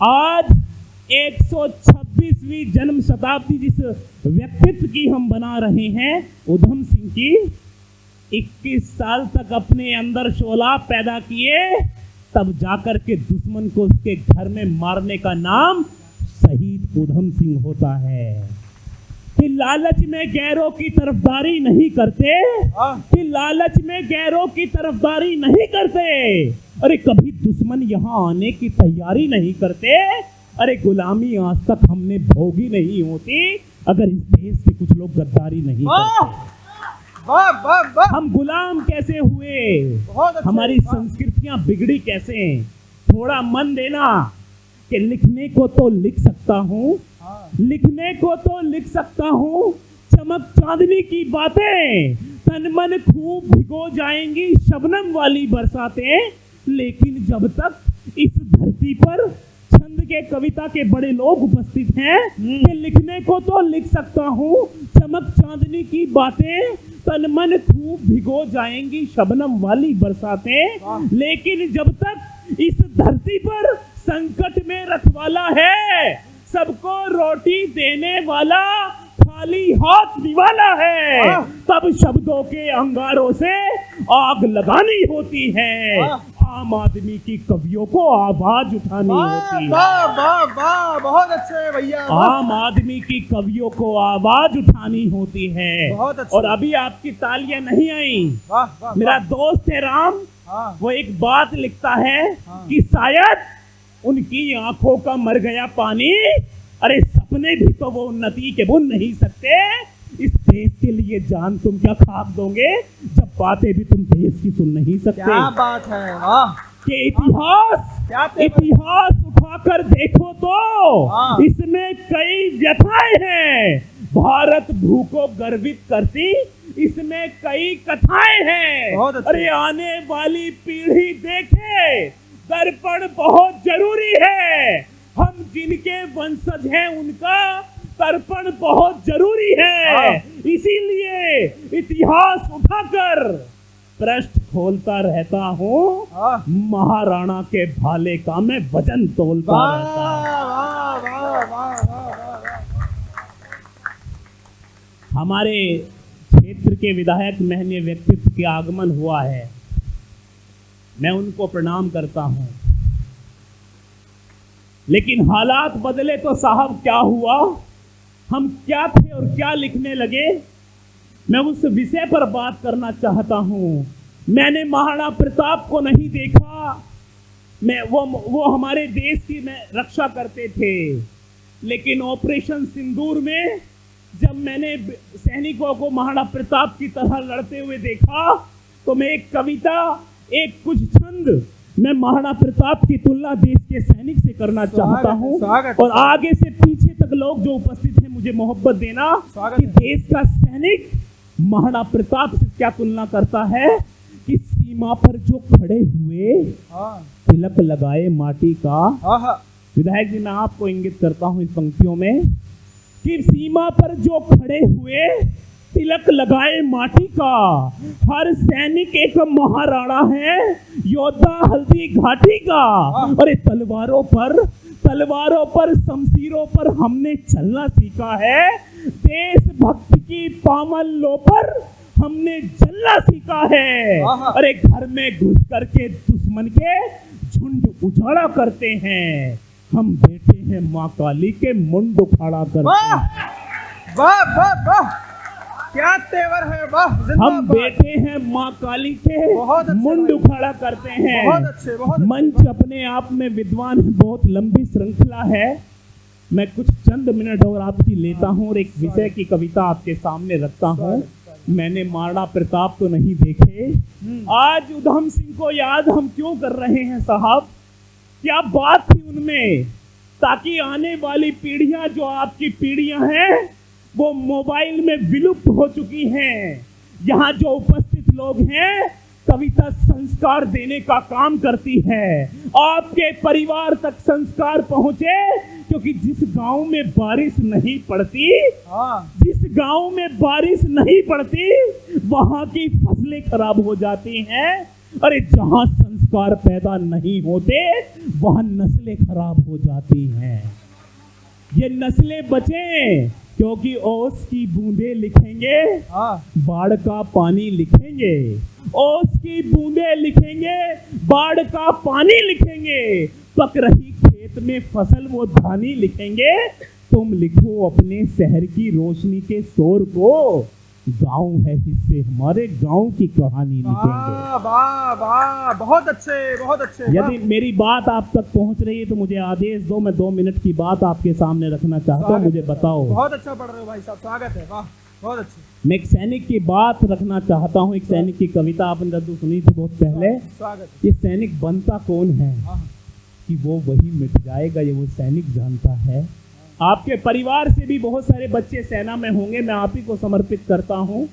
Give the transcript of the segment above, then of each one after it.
आज 126वीं जन्म शताब्दी जिस व्यक्तित्व की हम बना रहे हैं, उधम सिंह की, 21 साल तक अपने अंदर शोला पैदा किए, तब जाकर के दुश्मन को उसके घर में मारने का नाम शहीद उधम सिंह होता है। कि लालच में गैरों की तरफदारी नहीं करते, कि लालच में गैरों की तरफदारी नहीं करते, अरे कभी दुश्मन यहाँ आने की तैयारी नहीं करते, अरे गुलामी आज तक हमने भोगी नहीं होती अगर इस देश से कुछ लोग गद्दारी नहीं करते। हम गुलाम कैसे हुए, हमारी संस्कृतियां बिगड़ी कैसे। थोड़ा मन देना कि लिखने को तो लिख सकता हूँ, लिखने को तो लिख सकता हूँ, चमक चांदनी की बातें तन मन खूब भिगो जाएंगी शबनम वाली बरसातें, लेकिन जब तक इस धरती पर छंद के कविता के बड़े लोग उपस्थित हैं कि लिखने को तो लिख सकता हूँ, चमक चांदनी की बातें तन मन खूब भिगो जाएंगी शबनम वाली बरसातें, लेकिन जब तक इस धरती पर संकट में रखवाला है, सबको रोटी देने वाला खाली हाथ निवाला है, तब शब्दों के अंगारों से आग लगानी होती है, आम आदमी की कवियों को आवाज उठानी होती है। बहुत अच्छे भैया, आम आदमी की कवियों को आवाज उठानी होती है। और अभी आपकी तालियां नहीं आई। मेरा दोस्त है राम, वो एक बात लिखता है कि शायद उनकी आंखों का मर गया पानी, अरे सपने भी तो वो उन्नति के बुन नहीं सकते। इस देश के लिए जान तुम क्या खाक दोगे जब बातें भी तुम देश की सुन नहीं सकते। क्या बात है, वाह। कि इतिहास उठाकर देखो तो इसमें कई व्यथाएं हैं, भारत भू को गर्वित करती इसमें कई कथाएं हैं। अरे आने वाली पीढ़ी देखे, दर्पण बहुत जरूरी है, हम जिनके वंशज हैं उनका तर्पण बहुत जरूरी है। इसीलिए इतिहास उठाकर पृष्ठ खोलता रहता हूँ, महाराणा के भाले का मैं वजन तोलता रहता हूँ। हमारे क्षेत्र के विधायक महनीय व्यक्तित्व के आगमन हुआ है, मैं उनको प्रणाम करता हूँ, लेकिन हालात बदले तो साहब क्या हुआ, हम क्या थे और क्या लिखने लगे, मैं उस विषय पर बात करना चाहता हूं। मैंने महाराणा प्रताप को नहीं देखा, मैं वो हमारे देश की मैं रक्षा करते थे, लेकिन ऑपरेशन सिंदूर में जब मैंने सैनिकों को महाराणा प्रताप की तरह लड़ते हुए देखा, तो मैं एक कविता, एक कुछ छंद मैं महाराणा प्रताप की तुलना देश के सैनिक से करना चाहता हूं। और आगे से पीछे तक लोग जो उपस्थित हैं मुझे मोहब्बत देना कि देश का सैनिक महाराणा प्रताप से क्या तुलना करता है कि सीमा पर जो खड़े हुए, तिलक लगाए माटी का। विधायक जी, मैं आपको इंगित करता हूं इस पंक्तियों में कि सीमा पर जो खड़े हुए, तिलक लगाए माटी का, हर सैनिक एक महाराणा है, योद्धा हल्दी घाटी का। अरे तलवारों पर शमशीरों पर हमने चलना सीखा है, देशभक्ति की पावन लो पर हमने जलना सीखा है। अरे घर में घुस करके दुश्मन के झुंड उजाड़ा करते हैं, हम बेटे हैं माँ काली के मुंड उखाड़ा करते हैं। वाह वाह वाह, क्या तेवर है, वाह। हम बेटे हैं माँ काली के मुंड उखाड़ा करते हैं। बहुत अच्छे, बहुत मंच अपने आप में विद्वान है, बहुत लंबी श्रृंखला है, मैं कुछ चंद मिनट और आपकी लेता हूँ और एक विषय की कविता आपके सामने रखता हूँ। मैंने महाराणा प्रताप तो नहीं देखे, आज उधम सिंह को याद हम क्यों कर रहे हैं साहब, क्या बात थी उनमें, ताकि आने वाली पीढ़ियां, जो आपकी पीढ़ियां हैं, वो मोबाइल में विलुप्त हो चुकी हैं। यहाँ जो उपस्थित लोग हैं, कविता संस्कार देने का काम करती है, आपके परिवार तक संस्कार पहुंचे, क्योंकि जिस गांव में बारिश नहीं पड़ती, जिस गांव में बारिश नहीं पड़ती, वहां की फसलें खराब हो जाती हैं। अरे जहां संस्कार पैदा नहीं होते वहां नस्लें खराब हो जाती हैं। ये नस्लें बचें, क्योंकि ओस की बूंदे लिखेंगे, हाँ बाढ़ का पानी लिखेंगे। ओस की बूंदे लिखेंगे, बाढ़ का पानी लिखेंगे। पक रही खेत में फसल वो धानी लिखेंगे। तुम लिखो अपने शहर की रोशनी के शोर को, गांव है हिस्से हमारे, गांव की कहानी लिखेंगे। वाह वाह वाह, बहुत अच्छे बहुत अच्छे। यदि मेरी बात आप तक पहुंच रही है तो मुझे आदेश दो, मैं 2 मिनट की बात आपके सामने रखना चाहता हूं, मुझे बताओ। बहुत अच्छा पढ़ रहे हो भाई साहब, स्वागत है। वाह बहुत अच्छे। मैं एक सैनिक की बात रखना चाहता हूं। एक सैनिक की कविता आपने रद्दू सुनी थी बहुत पहले। स्वागत। ये सैनिक बनता कौन है हाँ कि वो वही मिट जाएगा, ये वो सैनिक जानता है। आपके परिवार से भी बहुत सारे बच्चे सेना में होंगे, मैं आप ही को समर्पित करता हूं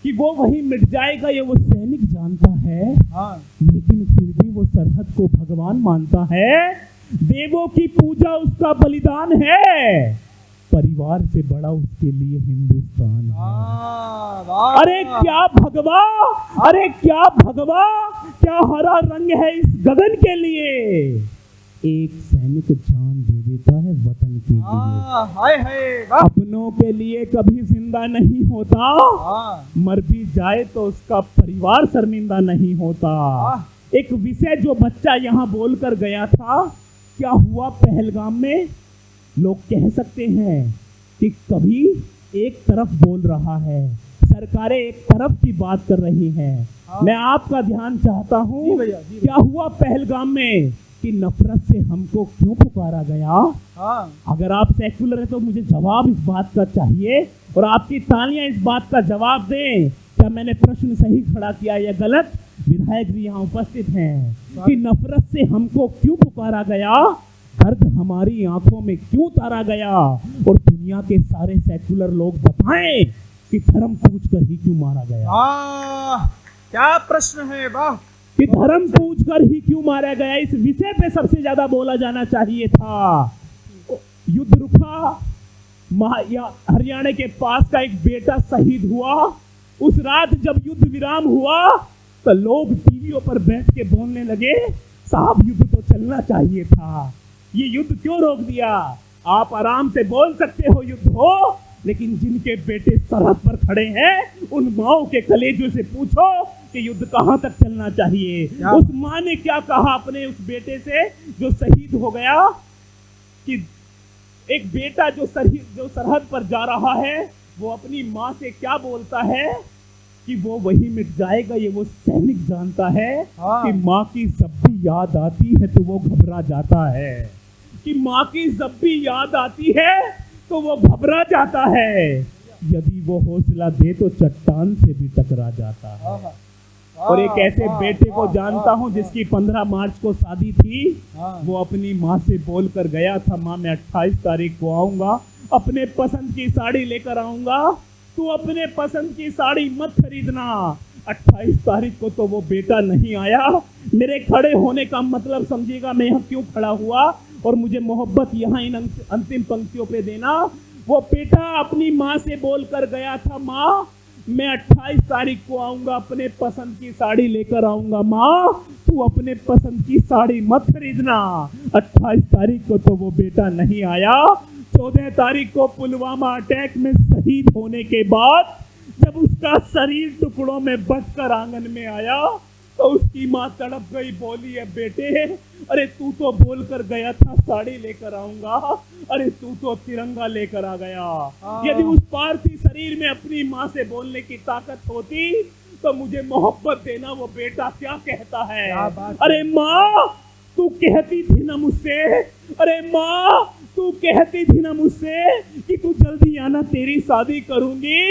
कि वो वही मिट जाएगा, ये वो सैनिक जानता है। हाँ लेकिन फिर भी वो सरहद को भगवान मानता है। देवों की पूजा उसका बलिदान है, परिवार से बड़ा उसके लिए हिंदुस्तान है। वाह वाह। अरे क्या भगवा, अरे क्या भगवा, क्या हरा रंग है इस गगन के लिए। एक सैनिक जान दे देता है वतन के लिए। हाय हाय वाह। अपनों के लिए कभी जिंदा नहीं होता, हाँ मर भी जाए तो उसका परिवार शर्मिंदा नहीं होता। एक विषय जो बच्चा यहाँ बोलकर गया था, क्या हुआ पहलगाम में। लोग कह सकते हैं कि कभी एक तरफ बोल रहा है, सरकारें एक तरफ की बात कर रही हैं। मैं आपका ध्यान चाहता हूँ, जी भैया, जी क्या हुआ पहलगाम में कि नफरत से हमको क्यों पुकारा गया। हाँ अगर आप सेक्युलर है तो मुझे जवाब इस बात का चाहिए, और आपकी तालियां इस बात का जवाब दें, क्या मैंने प्रश्न सही खड़ा किया या गलत। विधायक भी यहाँ उपस्थित हैं कि नफरत से हमको क्यों पुकारा गया, दर्द हमारी आंखों में क्यों उतारा गया, और दुनिया के सारे सेक्युलर लोग बताएं कि धर्म पूछ कर ही क्यों मारा गया। क्या प्रश्न है। वाह। कि धर्म पूछ कर ही क्यों मारा गया, इस विषय पे सबसे ज्यादा बोला जाना चाहिए था। युद्ध रुका, हरियाणा के पास का एक बेटा शहीद हुआ। उस रात जब युद्ध विराम हुआ तो लोग टीवियों पर बैठ के बोलने लगे, साहब युद्ध तो चलना चाहिए था, ये युद्ध क्यों रोक दिया। आप आराम से बोल सकते हो युद्ध हो, लेकिन जिनके बेटे सरहद पर खड़े हैं उन माओ के कलेजों से पूछो कि युद्ध कहां तक चलना चाहिए। उस माँ ने क्या कहा अपने उस बेटे से जो शहीद हो गया, कि एक बेटा जो सरहद पर जा रहा है वो अपनी माँ से क्या बोलता है कि वो वही मिट जाएगा, ये वो सैनिक जानता है। कि माँ की जब भी याद आती है तो वो घबरा जाता है, कि माँ की जब भी याद आती है तो वो घबरा जाता है, यदि वो हौसला दे तो चट्टान से भी टकरा जाता है। और एक ऐसे बेटे को जानता हूँ जिसकी 15 मार्च को शादी थी, वो अपनी माँ से बोलकर गया था, माँ मैं 28 तारीख को आऊंगा, अपने पसंद की साड़ी लेकर आऊंगा, तू अपने पसंद की साड़ी मत खरीदना। 28 तारीख को तो वो बेटा नहीं आया। मेरे खड़े होने का मतलब समझिएगा मैं यहाँ क्यों खड़ा हुआ, और मुझे मोहब्बत यहाँ इन अंतिम पंक्तियों पे देना। वो बेटा अपनी माँ से बोलकर गया था, माँ मैं 28 तारीख को आऊंगा, अपने पसंद की साड़ी लेकर आऊंगा, माँ तू अपने पसंद की साड़ी मत खरीदना। 28 तारीख को तो वो बेटा नहीं आया। 14 तारीख को पुलवामा अटैक में शहीद होने के बाद जब उसका शरीर टुकड़ों में बंटकर आंगन में आया तो उसकी माँ तड़प गई, बोली है बेटे अरे तू तो बोल कर गया था साड़ी लेकर आऊंगा, अरे तू तो तिरंगा लेकर आ गया। यदि उस पार्थिव शरीर में अपनी माँ से बोलने की ताकत होती तो मुझे मोहब्बत देना, वो बेटा क्या कहता है। अरे माँ तू कहती थी ना मुझसे, अरे माँ तू कहती थी ना मुझसे कि तू जल्दी आना, तेरी शादी करूंगी।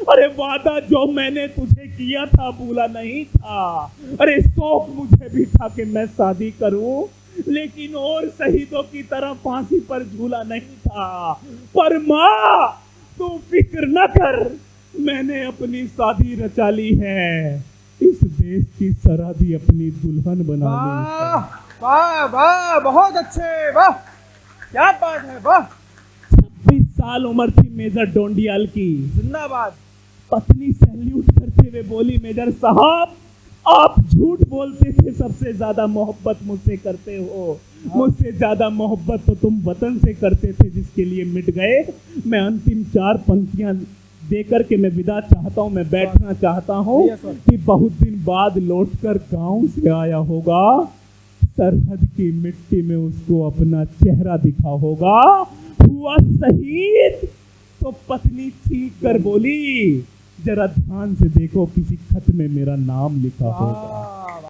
अरे वादा जो मैंने तुझे किया था भूला नहीं था। अरे शौक मुझे भी था कि मैं शादी करूं, लेकिन और शहीदों की तरह फांसी पर झूला नहीं था। पर माँ तू फिक्र न कर, मैंने अपनी शादी रचा ली है, इस देश की सरहदी अपनी दुल्हन बना ली है। वाह वाह बहुत अच्छे, वाह क्या बात है। वाह 26 साल उम्र थी मेजर डोंडियाल की। जिंदाबाद। पत्नी सैल्यूट करते हुए बोली, मेजर साहब आप झूठ बोलते थे, सबसे ज्यादा मोहब्बत मुझसे करते हो। मुझसे ज्यादा मोहब्बत तो तुम वतन से करते थे जिसके लिए मिट गए। मैं अंतिम 4 पंक्तियां देकर के मैं विदा चाहता हूं, मैं बैठना चाहता हूं कि बहुत दिन बाद लौटकर गांव से आया होगा, सरहद की मिट्टी में उसको अपना चेहरा दिखा होगा। हुआ शहीद तो पत्नी चीख कर बोली, जरा ध्यान से देखो किसी खत में मेरा नाम लिखा होगा।